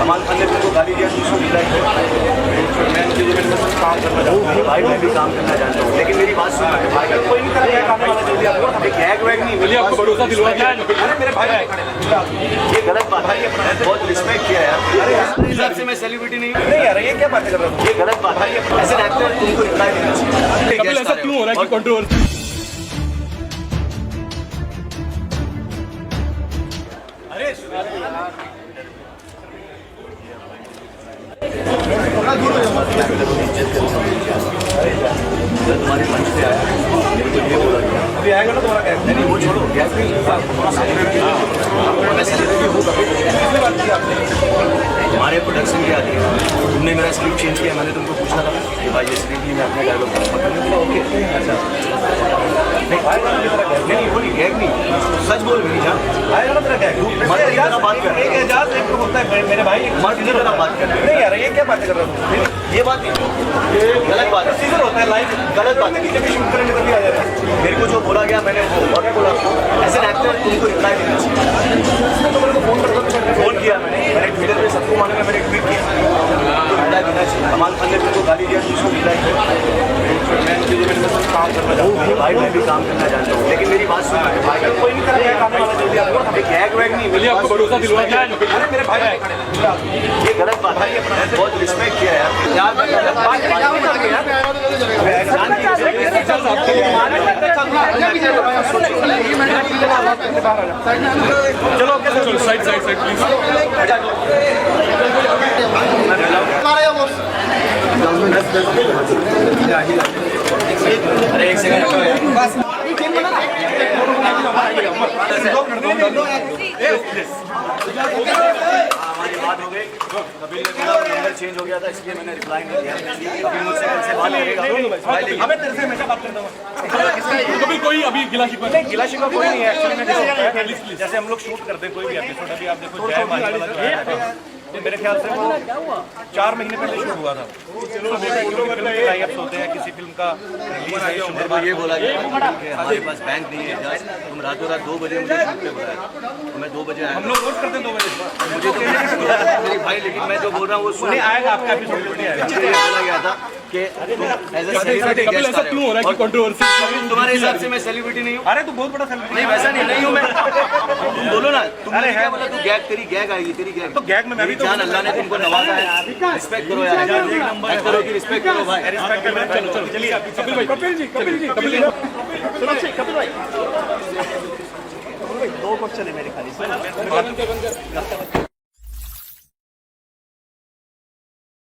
कमाल खान ने तुमको गाली दिया, दूसरों की लाइफ मैं जो मेरे साथ काम करना चाहता हूँ भाई, मैं भी काम करना चाहता हूँ, लेकिन मेरी बात सुनो भाई, कोई नहीं करेगा काम वाला जल्दी आपको गैग वैग नहीं मिली, आपको भरोसा दिलवा दिया। अरे मेरे भाई ये गलत बात है, बहुत रिस्पेक्ट किया यार। अरे हिसाब से मैं सेलिब्रिटी नहीं हूँ यार, ये क्या बातें कर रहा हूँ, ये गलत बात है। एज एन एक्टर तुमको रिप्लाई देना चाहिए। ऐसा क्यों हो रहा है कि कंट्रोवर्सी तुम्हारे मंच पे आया, मेरे को ये बोला गया अभी आएगा ना तुम्हारा गैस, नहीं वो छोड़ो गैस नहीं, तुम्हारे प्रोडक्शन की आती है, तुमने मेरा स्क्रिप्ट चेंज किया, मैंने तुमको पूछा था कि भाई ये स्क्रिप्ट मैं अपने डायलॉग ओके अच्छा नहीं आएगा ना तेरा गैस, नहीं बोली गैग नहीं, सच बोल मेरी जान, आएगा ना तेरा गैग, मर्द की तरह बात कर, एक एजाज एक तो होता है मेरे भाई, मर्द की तरह बात कर। नहीं यार ये क्या बातें कर रहा हूँ, ये बात नहीं, ये गलत बात है, सीजन होता है लाइव, गलत बात है, नीचे भी शूट करेंगे तभी आ जाएगा। मेरे को जो बोला गया मैंने वो और बोला, एज एन एक्टर तुमको रिप्लाई देना चाहिए। तो मेरे को फोन किया, मैंने ट्विटर पे सबको मालूम है, मैंने ट्वीट किया रिप्लाई देना चाहिए। कमाल खान ने तुमको गाली दिया, दूसरों की रिप्लाई किया, मैं जो मेरे साथ काम करना चाहता हूँ भाई, मैं भी काम करना चाहता हूँ, लेकिन मेरी बात सुनो भाई, कोई नहीं करेगा काम वाला जल्दी आपको गैग वैग नहीं मिली, आपको भरोसा दिलवा दिया। अरे मेरे भाई ये गलत बात है, बहुत रिस्पेक्ट किया यार, चलो साइड साइड साइड प्लीज। अरे एक सेकंड हमारी बात हो गई, कपिल ने बोला नंबर चेंज हो गया था इसलिए मैंने रिप्लाई नहीं दिया, कपिल मुझसे कल से बात करेगा, हमें तेरे से हमेशा बात करता हूँ कपिल, कोई अभी गिला शिकवा नहीं, गिला शिकवा कोई नहीं है एक्चुअली, मैं जैसे हम लोग शूट करते हैं कोई भी एपिसोड, अभी आप देखो जय माली वाला जो है, मेरे ख्याल से वो 4 महीने पहले शूट हुआ था, होते हैं किसी फिल्म का रिलीज है, मेरे को ये बोला गया कि हमारे पास बैंक नहीं है, तुम रातों रात 2 बजे मुझे शूट पे बुलाया, तो मैं 2 बजे आया, हम लोग रोज करते हैं 2 बजे, मुझे तो मेरी भाई, लेकिन मैं जो बोल रहा हूँ वो सुनिए, आएगा आपका एपिसोड नहीं आएगा, मुझे बोला गया था कि एज अ सेलिब्रिटी गेस्ट क्यों हो रहा है कि कंट्रोवर्सी, तुम्हारे हिसाब से मैं सेलिब्रिटी नहीं हूँ। अरे तू बहुत बड़ा सेलिब्रिटी, नहीं वैसा नहीं हूँ मैं, तुम बोलो ना, तुमने क्या बोला, तू गैग, तेरी गैग आएगी, तेरी गैग, तो गैग में मैं भी जान, अल्लाह ने तुमको नवाजा है, रिस्पेक्ट करो यार, एक्टरों की रिस्पेक्ट करो भाई, रिस्पेक्ट करो, चलो चलो चलिए कपिल भाई, कपिल जी कपिल भाई 2 क्वेश्चन है मेरे खाली।